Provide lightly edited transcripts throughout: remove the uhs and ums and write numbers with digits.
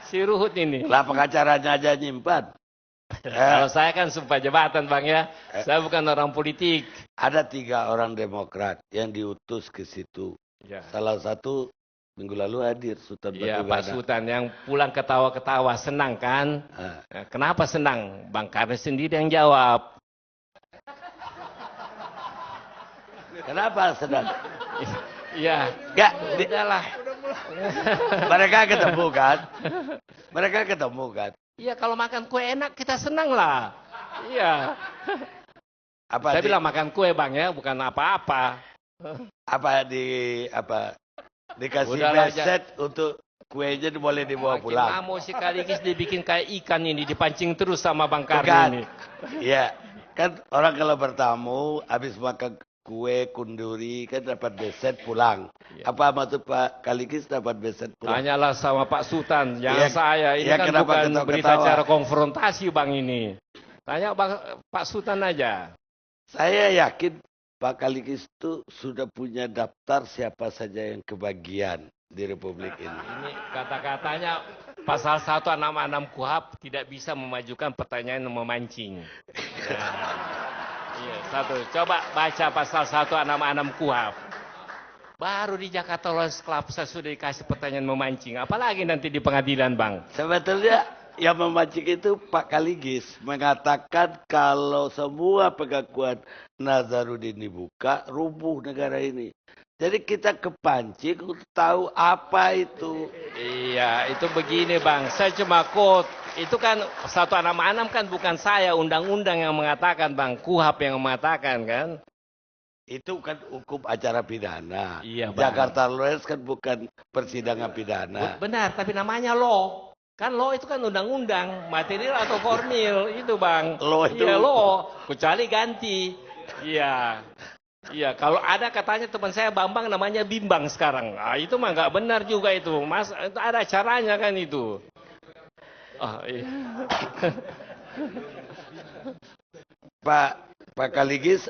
Si Ruhut ini. Lah pengacaranya aja nyimpan. Kalau saya kan sumpah jabatan Bang ya. Saya bukan orang politik. Ada 3 orang Demokrat yang diutus ke situ. Ya. Salah satu minggu lalu hadir, Sultan Iya, Batu Pak Gana. Sultan yang pulang ketawa-ketawa, senang kan? Nah, kenapa senang? Bang Karnes sendiri yang jawab. Kenapa sedang? Iya. Enggak, Udahlah. mereka ketemu kan? Mereka ketemu kan? Iya, kalau makan kue enak kita senang lah. Iya. Saya bilang makan kue Bang ya, bukan apa-apa. Dikasih Udahlah, meset untuk kuenya boleh dibawa pulang. Makin mau sekaligus dibikin kayak ikan ini, dipancing terus sama Bang Karni Bukan. ini. Iya, kan orang kalau bertamu habis makan kue kunduri kan dapat beset pulang. Ya. Apa maksud Pak Kaligis dapat beset pulang? Tanyalah sama Pak Sultan, jangan Ya, saya. Ini ya, kan kenapa bukan ketawa-ketawa? berita acara konfrontasi Bang ini. Tanya Pak Sultan aja. Saya yakin Pak Kaligis itu sudah punya daftar siapa saja yang kebagian di Republik ini. Ini kata-katanya pasal 166 KUHP tidak bisa memajukan pertanyaan yang memancing. Iya, satu. Coba baca pasal 166 KUHP. Baru di Jakarta Lawyers Club saya sudah dikasih pertanyaan memancing. Apalagi nanti di pengadilan, Bang. Sebetulnya yang memancing itu Pak Kaligis mengatakan kalau semua pengakuan Nazarudin dibuka, rubuh negara ini. Jadi kita kepancing untuk tahu apa itu. Iya, itu begini Bang. Saya cuma quote. Itu kan 166 kan bukan saya, undang-undang yang mengatakan Bang. KUHP yang mengatakan kan. Itu kan hukum acara pidana. Iya, Bang. Jakarta Lawyers kan bukan persidangan pidana. Benar, tapi namanya law. Kan law itu kan undang-undang, material atau formil, itu Bang. Law itu. Iya, law. Kecuali ganti. Iya. Iya, kalau ada katanya teman saya Bambang namanya Bimbang sekarang. Ah, itu mah nggak benar juga itu. Mas, itu ada caranya kan itu. Oh, iya. Pak Kaligis,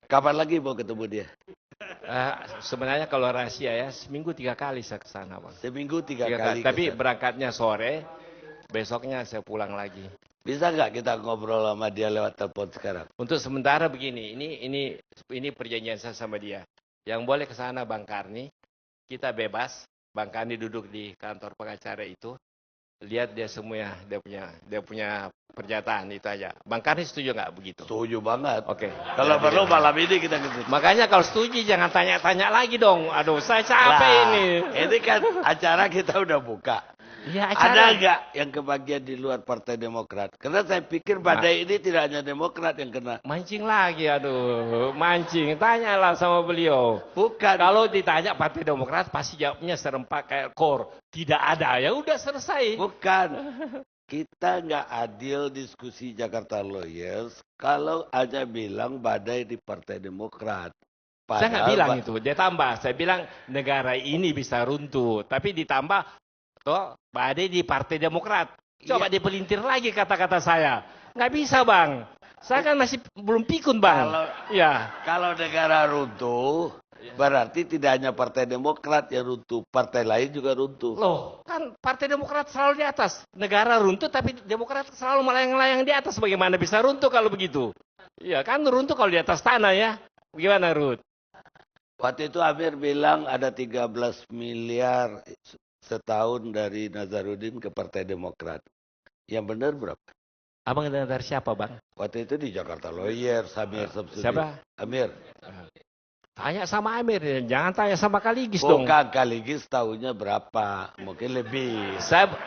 kapan lagi mau ketemu dia? Sebenarnya kalau rahasia ya, seminggu 3 kali saya ke sana, Bang. Seminggu 3 kali. Tapi berangkatnya sore, besoknya saya pulang lagi. Bisa nggak kita ngobrol sama dia lewat telepon sekarang? Untuk sementara begini, ini perjanjian saya sama dia. Yang boleh ke sana Bang Karni, kita bebas. Bang Karni duduk di kantor pengacara itu, lihat dia semua dia punya pernyataan itu aja. Bang Karni setuju nggak begitu? Setuju banget. Oke. Kalau perlu malam ini kita ketemu. Makanya kalau setuju jangan tanya-tanya lagi dong. Aduh, saya capek ini. Ini kan acara kita udah buka. Ya, Ada nggak yang kebagian di luar Partai Demokrat? Karena saya pikir badai ini tidak hanya Demokrat yang kena. Mancing lagi, aduh, mancing. Tanyalah sama beliau. Bukan. Kalau ditanya Partai Demokrat pasti jawabnya serempak kayak kor. Tidak ada, ya udah selesai. Bukan. Kita nggak adil diskusi Jakarta Lawyers kalau aja bilang badai di Partai Demokrat. Saya nggak bilang itu, dia tambah. Saya bilang negara ini bisa runtuh, tapi ditambah toh badai di Partai Demokrat. Coba dipelintir lagi kata-kata saya. Nggak bisa Bang. Saya kan masih belum pikun Bang. Kalau negara runtuh, berarti tidak hanya Partai Demokrat yang runtuh, partai lain juga runtuh. Loh, kan Partai Demokrat selalu di atas. Negara runtuh tapi Demokrat selalu melayang-layang di atas. Bagaimana bisa runtuh kalau begitu? Iya kan runtuh kalau di atas tanah ya. Bagaimana Ruth? Waktu itu Amir bilang ada 13 miliar setahun dari Nazarudin ke Partai Demokrat. Yang benar berapa? Abang dengar siapa Bang? Waktu itu di Jakarta Lawyers, Amir Subsidi. Siapa? Amir. Tanya sama Amir, jangan tanya sama Kaligis dong. Bukan, Kaligis tahunya berapa, mungkin lebih.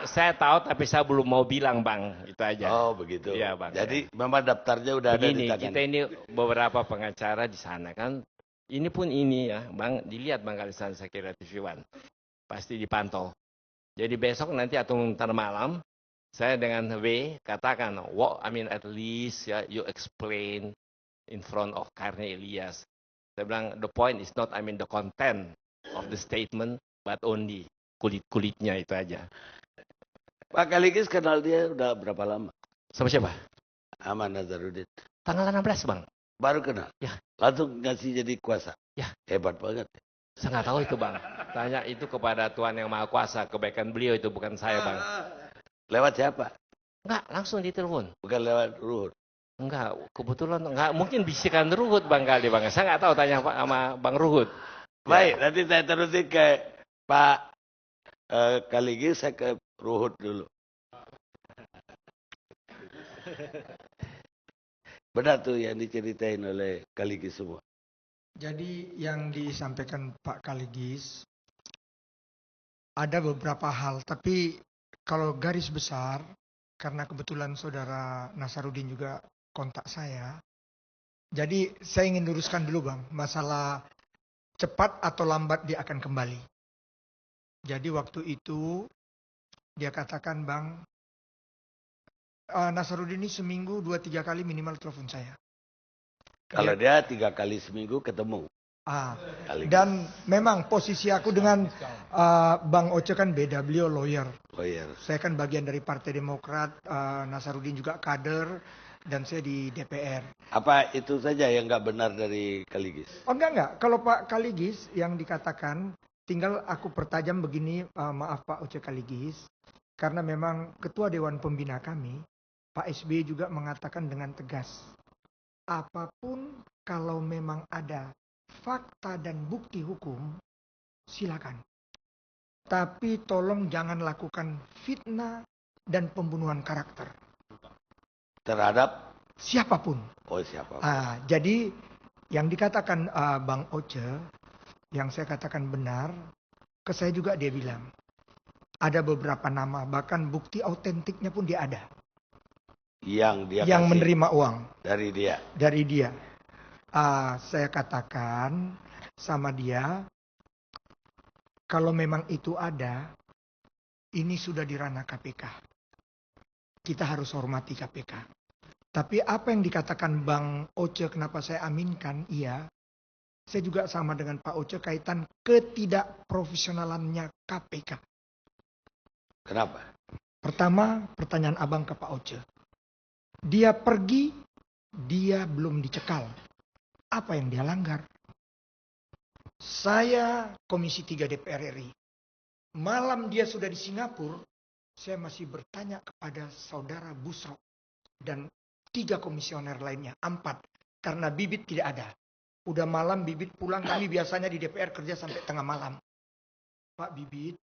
Saya tahu tapi saya belum mau bilang Bang, itu aja. Oh begitu. Iya Bang. Jadi memang daftarnya udah ada di tangan. Kita ini beberapa pengacara di sana kan. Ini pun ini ya Bang, dilihat Bang Kalisan saya kira TV One. Pasti dipantau. Jadi besok nanti atau ntar malam, saya dengan W katakan, at least ya, you explain in front of Karni Ilyas. Saya bilang, the point is not, the content of the statement, but only kulit-kulitnya itu aja. Pak Kaligis kenal dia udah berapa lama? Sama siapa? Sama Nazarudin. Tanggal 16 Bang. Baru kenal? Ya. Langsung ngasih jadi kuasa? Ya. Hebat banget. Saya nggak tahu itu Bang. Tanya itu kepada Tuhan Yang Maha Kuasa. Kebaikan beliau itu bukan saya Bang. Lewat siapa? Enggak, langsung ditelepon. Bukan lewat Ruhut. Enggak, kebetulan enggak mungkin bisikan Ruhut Bang kali Bang. Saya nggak tahu tanya sama Bang Ruhut. Baik, nanti saya terusin ke Pak Kaligis, saya ke Ruhut dulu. Benar tuh yang diceritain oleh Kaligis semua. Jadi yang disampaikan Pak Kaligis ada beberapa hal, tapi kalau garis besar, karena kebetulan saudara Nasarudin juga kontak saya, jadi saya ingin luruskan dulu Bang, masalah cepat atau lambat dia akan kembali. Jadi waktu itu dia katakan Bang, Nasarudin ini seminggu 2-3 kali minimal telepon saya. Kalau dia 3 kali seminggu ketemu. Kaligis. Dan memang posisi aku dengan Bang Oce kan beda, beliau lawyer. Saya kan bagian dari Partai Demokrat, Nasarudin juga kader, dan saya di DPR. Apa itu saja yang nggak benar dari Kaligis? Oh enggak. Kalau Pak Kaligis yang dikatakan, tinggal aku pertajam begini, maaf Pak Oce Kaligis, karena memang Ketua Dewan Pembina kami, Pak SBY juga mengatakan dengan tegas, apapun kalau memang ada fakta dan bukti hukum, silakan. Tapi tolong jangan lakukan fitnah dan pembunuhan karakter. Terhadap? Siapapun. Oh, siapapun. Jadi yang dikatakan Bang Oce, yang saya katakan benar, ke saya juga dia bilang, ada beberapa nama, bahkan bukti autentiknya pun dia ada. Yang menerima uang. Dari dia? Dari dia. Saya katakan sama dia, kalau memang itu ada, ini sudah di ranah KPK. Kita harus hormati KPK. Tapi apa yang dikatakan Bang Oce, kenapa saya aminkan, iya. Saya juga sama dengan Pak Oce kaitan ketidakprofesionalannya KPK. Kenapa? Pertama, pertanyaan Abang ke Pak Oce. Dia pergi, dia belum dicekal. Apa yang dia langgar? Saya Komisi 3 DPR RI. Malam dia sudah di Singapura, saya masih bertanya kepada saudara Busro dan 3 komisioner lainnya, 4. Karena Bibit tidak ada. Udah malam Bibit pulang, kami biasanya di DPR kerja sampai tengah malam. Pak Bibit,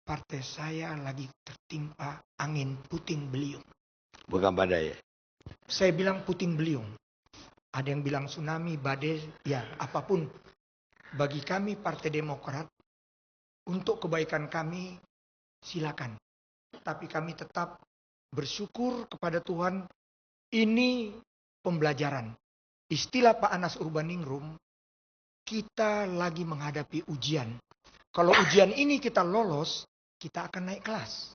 partai saya lagi tertimpa angin puting beliung. Bukan badai ya? Saya bilang puting beliung. Ada yang bilang tsunami, badai, ya apapun. Bagi kami Partai Demokrat, untuk kebaikan kami, silakan. Tapi kami tetap bersyukur kepada Tuhan, ini pembelajaran. Istilah Pak Anas Urbaningrum, kita lagi menghadapi ujian. Kalau ujian ini kita lolos, kita akan naik kelas.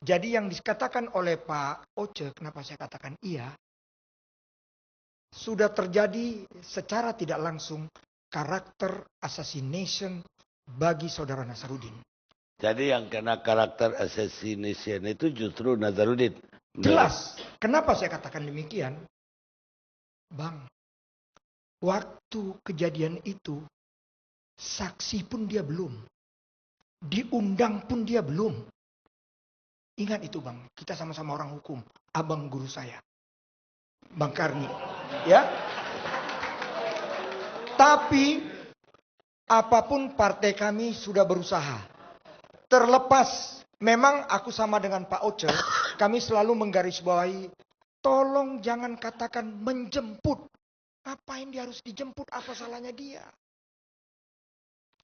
Jadi yang dikatakan oleh Pak Oce, kenapa saya katakan iya, sudah terjadi secara tidak langsung karakter assassination bagi saudara Nasarudin. Jadi yang kena karakter assassination itu justru Nazarudin. Jelas. Kenapa saya katakan demikian? Bang, waktu kejadian itu, saksi pun dia belum. Diundang pun dia belum. Ingat itu Bang, kita sama-sama orang hukum. Abang guru saya, Bang Karni. Ya. Tapi apapun partai kami sudah berusaha. Terlepas, memang aku sama dengan Pak Oce, kami selalu menggarisbawahi, tolong jangan katakan menjemput. Ngapain dia harus dijemput? Apa salahnya dia?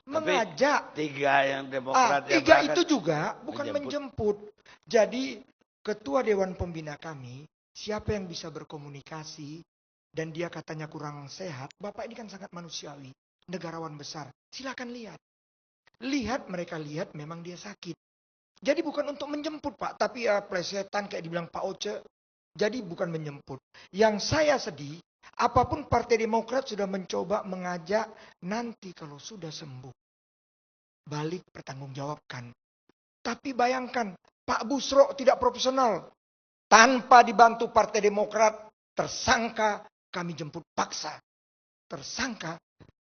Mengajak. Tapi 3 yang Demokrat yang 3 itu juga bukan menjemput. Jadi Ketua Dewan Pembina kami, siapa yang bisa berkomunikasi dan dia katanya kurang sehat, Bapak ini kan sangat manusiawi, negarawan besar. Silakan lihat. Mereka lihat memang dia sakit. Jadi bukan untuk menjemput Pak, tapi ya plesetan kayak dibilang Pak Oce. Jadi bukan menjemput. Yang saya sedih, apapun Partai Demokrat sudah mencoba mengajak, nanti kalau sudah sembuh, balik pertanggungjawabkan. Tapi bayangkan, Pak Busro tidak profesional. Tanpa dibantu Partai Demokrat, tersangka kami jemput paksa. Tersangka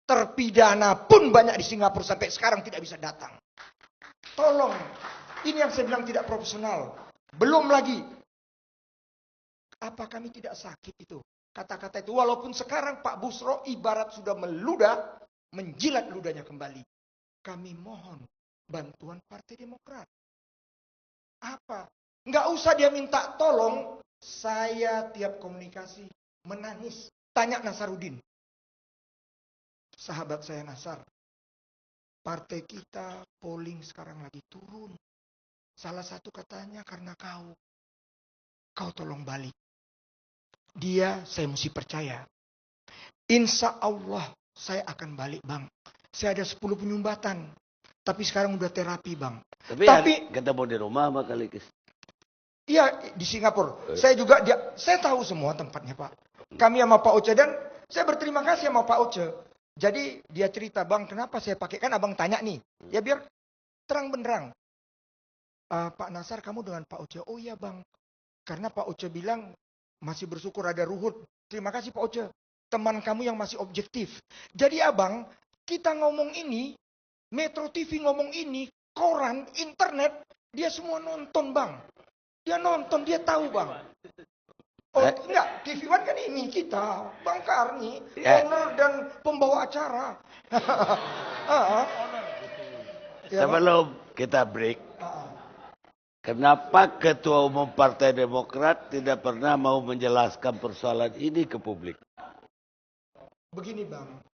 Terpidana pun banyak di Singapura sampai sekarang tidak bisa datang. Tolong, ini yang saya bilang tidak profesional. Belum lagi, apa kami tidak sakit itu? Kata-kata itu, walaupun sekarang Pak Busro ibarat sudah meludah, menjilat ludahnya kembali. Kami mohon bantuan Partai Demokrat. Apa? Nggak usah dia minta tolong, saya tiap komunikasi menangis. Tanya Nasarudin. Sahabat saya Nasar, partai kita polling sekarang lagi turun. Salah satu katanya karena kau tolong balik. Dia saya mesti percaya. Insya Allah saya akan balik bang. Saya ada 10 penyumbatan. Tapi sekarang udah terapi bang. Tapi ketemu di rumah sama Kaligis. Iya di Singapura. Saya juga saya tahu semua tempatnya pak. Kami sama Pak Oce dan saya berterima kasih sama Pak Oce. Jadi dia cerita, bang kenapa saya pakai, kan abang tanya nih. Ya biar terang benderang. Pak Nasar kamu dengan Pak Oce. Oh iya bang. Karena Pak Oce bilang masih bersyukur ada Ruhut. Terima kasih Pak Oce. Teman kamu yang masih objektif. Jadi abang, kita ngomong ini, Metro TV ngomong ini, koran, internet, dia semua nonton bang. Dia nonton, dia tahu bang. Oh enggak, TV One kan ini kita, Bang Karni, owner dan pembawa acara. Sebelum kita break, kenapa Ketua Umum Partai Demokrat tidak pernah mau menjelaskan persoalan ini ke publik? Begini Bang,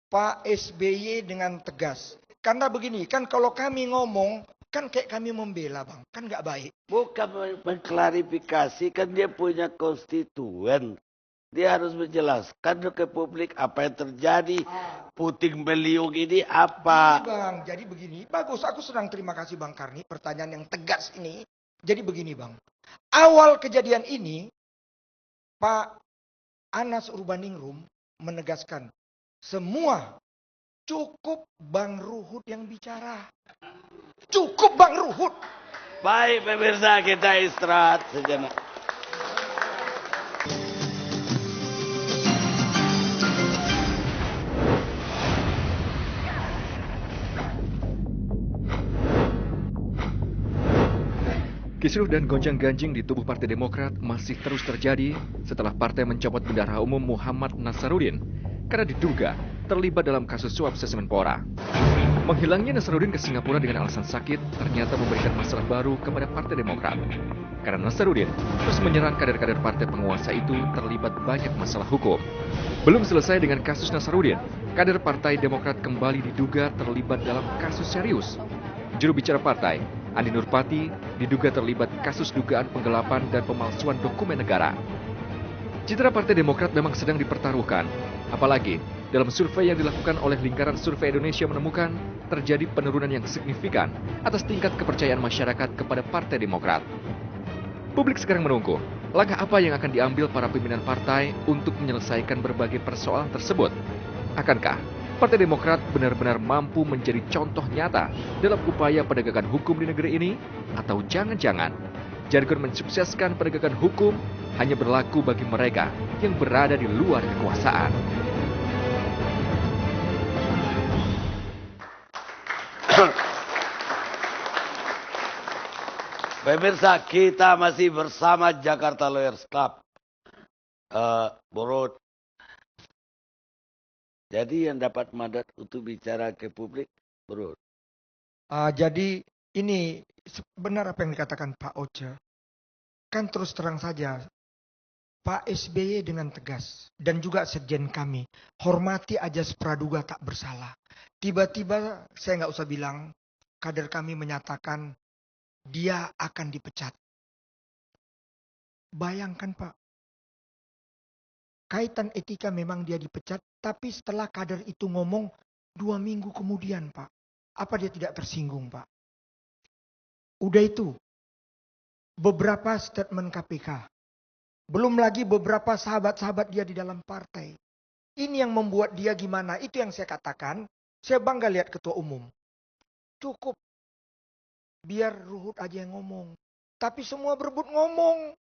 Pak SBY dengan tegas. Karena begini, kan kalau kami ngomong, kan kayak kami membela bang, kan nggak baik. Bukan mengklarifikasi, kan dia punya konstituen. Dia harus menjelaskan ke publik apa yang terjadi. Puting beliung ini apa. Ini bang, jadi begini, bagus, aku senang terima kasih Bang Karni, pertanyaan yang tegas ini. Jadi begini bang, awal kejadian ini, Pak Anas Urbaningrum menegaskan, semua cukup Bang Ruhut yang bicara. Cukup Bang Ruhut. Baik pemirsa, kita istirahat sejenak. Kisruh dan gonjang-ganjing di tubuh Partai Demokrat masih terus terjadi setelah partai mencopot Bendahara Umum Muhammad Nasarudin karena diduga terlibat dalam kasus suap Semenpora. Menghilangnya Nasarudin ke Singapura dengan alasan sakit ternyata memberikan masalah baru kepada Partai Demokrat. Karena Nasarudin terus menyerang kader-kader partai penguasa itu terlibat banyak masalah hukum. Belum selesai dengan kasus Nasarudin, kader Partai Demokrat kembali diduga terlibat dalam kasus serius. Juru bicara partai, Andi Nurpati, diduga terlibat kasus dugaan penggelapan dan pemalsuan dokumen negara. Citra Partai Demokrat memang sedang dipertaruhkan, apalagi dalam survei yang dilakukan oleh Lingkaran Survei Indonesia menemukan terjadi penurunan yang signifikan atas tingkat kepercayaan masyarakat kepada Partai Demokrat. Publik sekarang menunggu langkah apa yang akan diambil para pimpinan partai untuk menyelesaikan berbagai persoalan tersebut. Akankah Partai Demokrat benar-benar mampu menjadi contoh nyata dalam upaya penegakan hukum di negeri ini? Atau jangan-jangan jargon mensukseskan penegakan hukum hanya berlaku bagi mereka yang berada di luar kekuasaan? Pemirsa, kita masih bersama Jakarta Lawyers Club. Borot. Jadi yang dapat mandat untuk bicara ke publik, Borot. Jadi ini benar apa yang dikatakan Pak Oce. Kan terus terang saja, Pak SBY dengan tegas dan juga sekjen kami hormati ajas praduga tak bersalah. Tiba-tiba saya nggak usah bilang, kader kami menyatakan dia akan dipecat. Bayangkan Pak, kaitan etika memang dia dipecat, tapi setelah kader itu ngomong 2 minggu kemudian Pak, apa dia tidak tersinggung Pak? Udah itu, beberapa statement KPK. Belum lagi beberapa sahabat-sahabat dia di dalam partai. Ini yang membuat dia gimana? Itu yang saya katakan. Saya bangga lihat ketua umum. Cukup. Biar Ruhut aja yang ngomong. Tapi semua berebut ngomong.